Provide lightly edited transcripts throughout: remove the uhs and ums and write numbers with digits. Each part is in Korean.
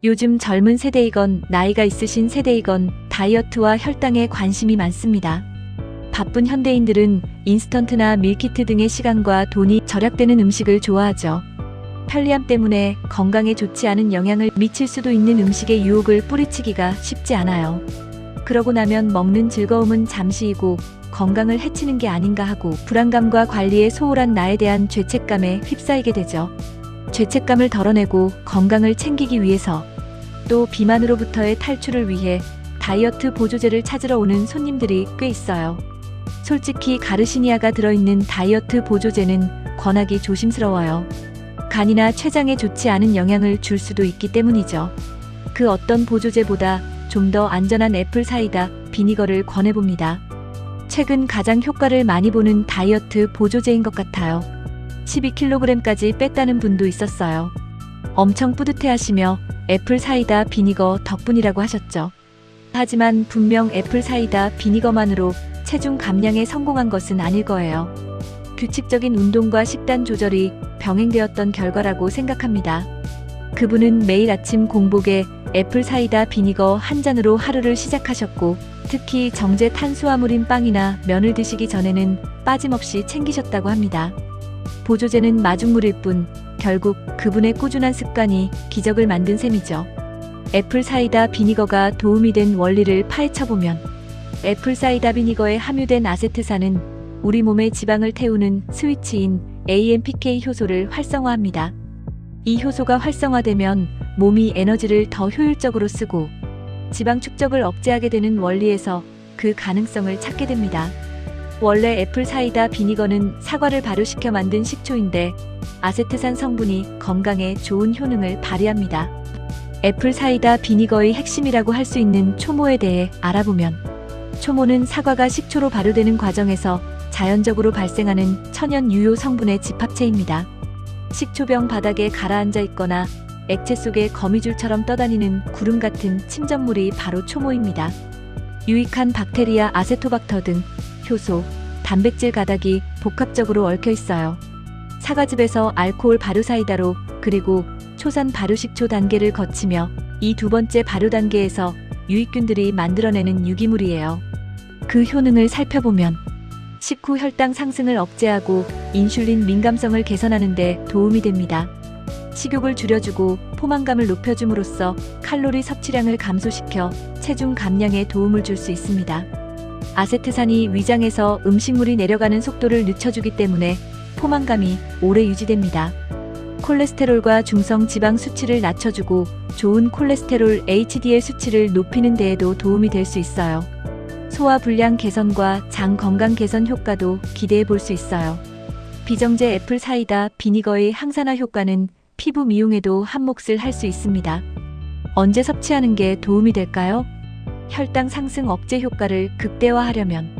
요즘 젊은 세대이건 나이가 있으신 세대이건 다이어트와 혈당에 관심이 많습니다. 바쁜 현대인들은 인스턴트나 밀키트 등의 시간과 돈이 절약되는 음식을 좋아하죠. 편리함 때문에 건강에 좋지 않은 영향을 미칠 수도 있는 음식의 유혹을 뿌리치기가 쉽지 않아요. 그러고 나면 먹는 즐거움은 잠시이고 건강을 해치는 게 아닌가 하고 불안감과 관리에 소홀한 나에 대한 죄책감에 휩싸이게 되죠. 죄책감을 덜어내고 건강을 챙기기 위해서 또 비만으로부터의 탈출을 위해 다이어트 보조제를 찾으러 오는 손님들이 꽤 있어요. 솔직히 가르시니아가 들어있는 다이어트 보조제는 권하기 조심스러워요. 간이나 췌장에 좋지 않은 영향을 줄 수도 있기 때문이죠. 그 어떤 보조제보다 좀 더 안전한 애플 사이다 비니거를 권해봅니다. 최근 가장 효과를 많이 보는 다이어트 보조제인 것 같아요. 12kg까지 뺐다는 분도 있었어요. 엄청 뿌듯해하시며 애플 사이다 비니거 덕분이라고 하셨죠. 하지만 분명 애플 사이다 비니거만으로 체중 감량에 성공한 것은 아닐 거예요. 규칙적인 운동과 식단 조절이 병행되었던 결과라고 생각합니다. 그분은 매일 아침 공복에 애플 사이다 비니거 한 잔으로 하루를 시작하셨고 특히 정제 탄수화물인 빵이나 면을 드시기 전에는 빠짐없이 챙기셨다고 합니다. 보조제는 마중물일 뿐 결국 그분의 꾸준한 습관이 기적을 만든 셈이죠. 애플 사이다 비니거가 도움이 된 원리를 파헤쳐보면 애플 사이다 비니거에 함유된 아세트산은 우리 몸의 지방을 태우는 스위치인 AMPK 효소를 활성화합니다. 이 효소가 활성화되면 몸이 에너지를 더 효율적으로 쓰고 지방 축적을 억제하게 되는 원리에서 그 가능성을 찾게 됩니다. 원래 애플 사이다 비니거는 사과를 발효시켜 만든 식초인데 아세트산 성분이 건강에 좋은 효능을 발휘합니다. 애플 사이다 비니거의 핵심이라고 할 수 있는 초모에 대해 알아보면 초모는 사과가 식초로 발효되는 과정에서 자연적으로 발생하는 천연 유효 성분의 집합체입니다. 식초병 바닥에 가라앉아 있거나 액체 속에 거미줄처럼 떠다니는 구름 같은 침전물이 바로 초모입니다. 유익한 박테리아 아세토박터 등 효소, 단백질 가닥이 복합적으로 얽혀 있어요. 사과즙에서 알코올 발효 사이다로 그리고 초산 발효식초 단계를 거치며 이 두 번째 발효 단계에서 유익균들이 만들어내는 유기물이에요. 그 효능을 살펴보면 식후 혈당 상승을 억제하고 인슐린 민감성을 개선하는 데 도움이 됩니다. 식욕을 줄여주고 포만감을 높여줌으로써 칼로리 섭취량을 감소시켜 체중 감량에 도움을 줄 수 있습니다. 아세트산이 위장에서 음식물이 내려가는 속도를 늦춰주기 때문에 포만감이 오래 유지됩니다. 콜레스테롤과 중성 지방 수치를 낮춰주고 좋은 콜레스테롤 HDL 수치를 높이는 데에도 도움이 될 수 있어요. 소화 불량 개선과 장 건강 개선 효과도 기대해 볼 수 있어요. 비정제 애플 사이다 비니거의 항산화 효과는 피부 미용에도 한몫을 할 수 있습니다. 언제 섭취하는 게 도움이 될까요? 혈당 상승 억제 효과를 극대화하려면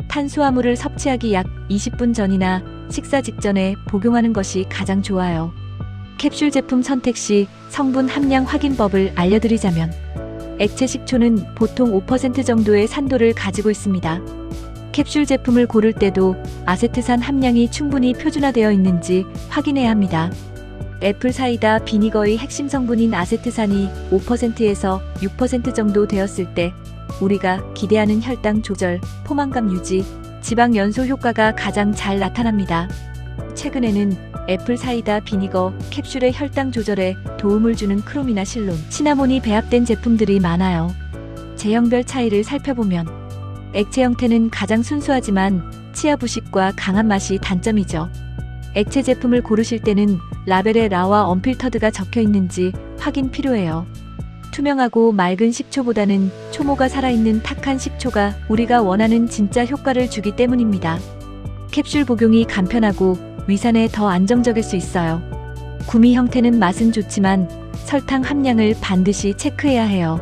탄수화물을 섭취하기 약 20분 전이나 식사 직전에 복용하는 것이 가장 좋아요. 캡슐 제품 선택 시 성분 함량 확인법을 알려드리자면 액체 식초는 보통 5% 정도의 산도를 가지고 있습니다. 캡슐 제품을 고를 때도 아세트산 함량이 충분히 표준화되어 있는지 확인해야 합니다. 애플 사이다 비니거의 핵심 성분인 아세트산이 5%에서 6% 정도 되었을 때 우리가 기대하는 혈당 조절, 포만감 유지, 지방 연소 효과가 가장 잘 나타납니다. 최근에는 애플 사이다 비니거 캡슐의 혈당 조절에 도움을 주는 크롬이나 실론, 시나몬이 배합된 제품들이 많아요. 제형별 차이를 살펴보면 액체 형태는 가장 순수하지만 치아 부식과 강한 맛이 단점이죠. 액체 제품을 고르실 때는 라벨에 라와 언필터드가 적혀 있는지 확인 필요해요. 투명하고 맑은 식초보다는 초모가 살아있는 탁한 식초가 우리가 원하는 진짜 효과를 주기 때문입니다. 캡슐 복용이 간편하고 위산에 더 안정적일 수 있어요. 구미 형태는 맛은 좋지만 설탕 함량을 반드시 체크해야 해요.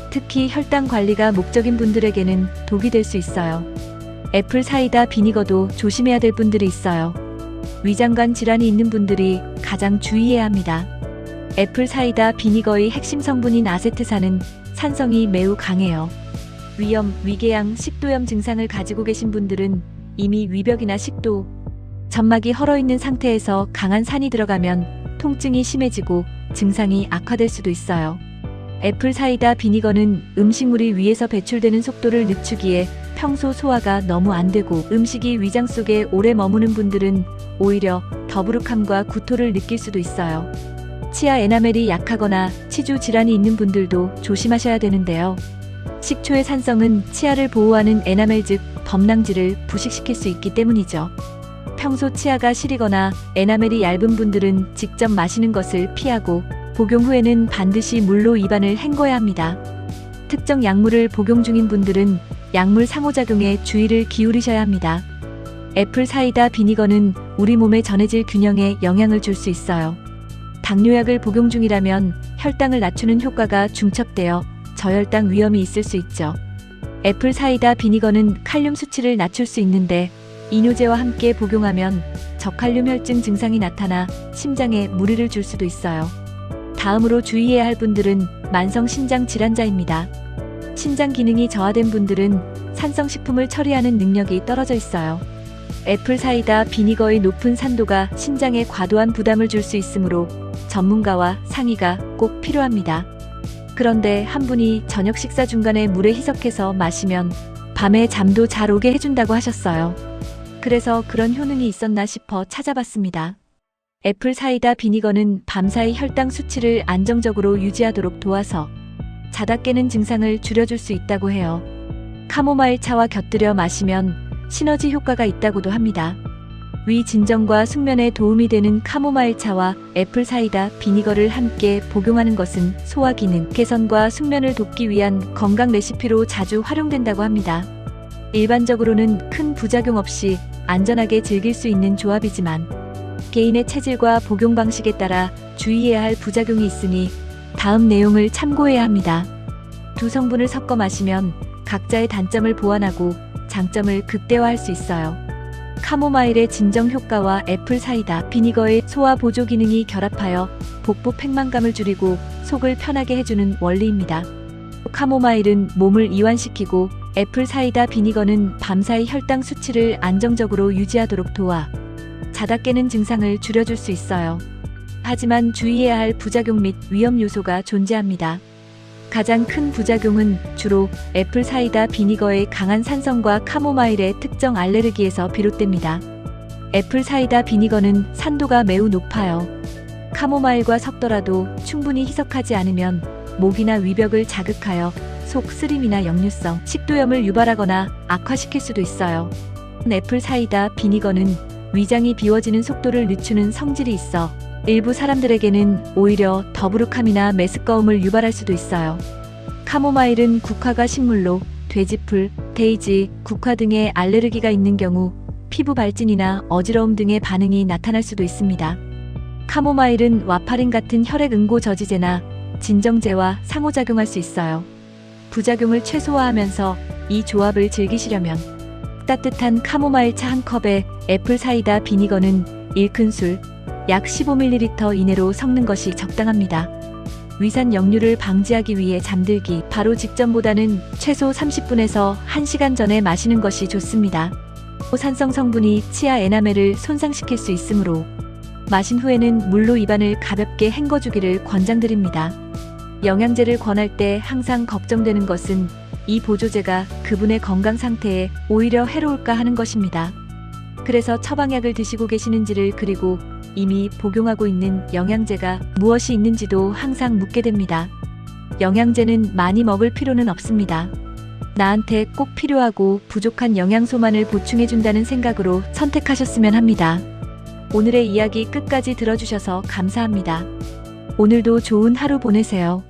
특히 혈당 관리가 목적인 분들에게는 독이 될 수 있어요. 애플 사이다 비니거도 조심해야 될 분들이 있어요. 위장관 질환이 있는 분들이 가장 주의해야 합니다. 애플 사이다 비니거의 핵심 성분인 아세트산은 산성이 매우 강해요. 위염, 위궤양, 식도염 증상을 가지고 계신 분들은 이미 위벽이나 식도, 점막이 헐어있는 상태에서 강한 산이 들어가면 통증이 심해지고 증상이 악화될 수도 있어요. 애플 사이다 비니거는 음식물이 위에서 배출되는 속도를 늦추기에 평소 소화가 너무 안 되고 음식이 위장 속에 오래 머무는 분들은 오히려 더부룩함과 구토를 느낄 수도 있어요. 치아 에나멜이 약하거나 치주 질환이 있는 분들도 조심하셔야 되는데요. 식초의 산성은 치아를 보호하는 에나멜 즉 범랑질을 부식시킬 수 있기 때문이죠. 평소 치아가 시리거나 에나멜이 얇은 분들은 직접 마시는 것을 피하고 복용 후에는 반드시 물로 입안을 헹궈야 합니다. 특정 약물을 복용 중인 분들은 약물 상호작용에 주의를 기울이셔야 합니다. 애플 사이다 비니거는 우리 몸의 전해질 균형에 영향을 줄 수 있어요. 당뇨약을 복용 중이라면 혈당을 낮추는 효과가 중첩되어 저혈당 위험이 있을 수 있죠. 애플 사이다 비니거는 칼륨 수치를 낮출 수 있는데 이뇨제와 함께 복용하면 저칼륨 혈증 증상이 나타나 심장에 무리를 줄 수도 있어요. 다음으로 주의해야 할 분들은 만성 신장 질환자입니다. 신장 기능이 저하된 분들은 산성식품을 처리하는 능력이 떨어져 있어요. 애플 사이다 비니거의 높은 산도가 신장에 과도한 부담을 줄 수 있으므로 전문가와 상의가 꼭 필요합니다. 그런데 한 분이 저녁 식사 중간에 물에 희석해서 마시면 밤에 잠도 잘 오게 해준다고 하셨어요. 그래서 그런 효능이 있었나 싶어 찾아봤습니다. 애플 사이다 비니거는 밤사이 혈당 수치를 안정적으로 유지하도록 도와서 자다 깨는 증상을 줄여줄 수 있다고 해요. 카모마일 차와 곁들여 마시면 시너지 효과가 있다고도 합니다. 위 진정과 숙면에 도움이 되는 카모마일 차와 애플 사이다 비니거를 함께 복용하는 것은 소화 기능 개선과 숙면을 돕기 위한 건강 레시피로 자주 활용된다고 합니다. 일반적으로는 큰 부작용 없이 안전하게 즐길 수 있는 조합이지만 개인의 체질과 복용 방식에 따라 주의해야 할 부작용이 있으니 다음 내용을 참고해야 합니다. 두 성분을 섞어 마시면 각자의 단점을 보완하고 장점을 극대화할 수 있어요. 카모마일의 진정 효과와 애플 사이다 비니거의 소화 보조 기능이 결합하여 복부 팽만감을 줄이고 속을 편하게 해주는 원리입니다. 카모마일은 몸을 이완시키고 애플 사이다 비니거는 밤사이 혈당 수치를 안정적으로 유지하도록 도와 자다 깨는 증상을 줄여줄 수 있어요. 하지만 주의해야 할 부작용 및 위험 요소가 존재합니다. 가장 큰 부작용은 주로 애플 사이다 비니거의 강한 산성과 카모마일의 특정 알레르기에서 비롯됩니다. 애플 사이다 비니거는 산도가 매우 높아요. 카모마일과 섞더라도 충분히 희석하지 않으면 목이나 위벽을 자극하여 속 쓰림이나 역류성 식도염을 유발하거나 악화시킬 수도 있어요. 애플 사이다 비니거는 위장이 비워지는 속도를 늦추는 성질이 있어 일부 사람들에게는 오히려 더부룩함이나 메스꺼움을 유발할 수도 있어요. 카모마일은 국화가 식물로 돼지풀, 데이지, 국화 등의 알레르기가 있는 경우 피부 발진이나 어지러움 등의 반응이 나타날 수도 있습니다. 카모마일은 와파린 같은 혈액 응고 저지제나 진정제와 상호작용할 수 있어요. 부작용을 최소화하면서 이 조합을 즐기시려면 따뜻한 카모마일 차 한 컵에 애플 사이다 비니거는 1큰술, 약 15ml 이내로 섞는 것이 적당합니다. 위산 역류를 방지하기 위해 잠들기 바로 직전보다는 최소 30분에서 1시간 전에 마시는 것이 좋습니다. 산성 성분이 치아 에나멜을 손상시킬 수 있으므로 마신 후에는 물로 입안을 가볍게 헹궈주기를 권장드립니다. 영양제를 권할 때 항상 걱정되는 것은 이 보조제가 그분의 건강 상태에 오히려 해로울까 하는 것입니다. 그래서 처방약을 드시고 계시는지를 그리고 이미 복용하고 있는 영양제가 무엇이 있는지도 항상 묻게 됩니다. 영양제는 많이 먹을 필요는 없습니다. 나한테 꼭 필요하고 부족한 영양소만을 보충해준다는 생각으로 선택하셨으면 합니다. 오늘의 이야기 끝까지 들어주셔서 감사합니다. 오늘도 좋은 하루 보내세요.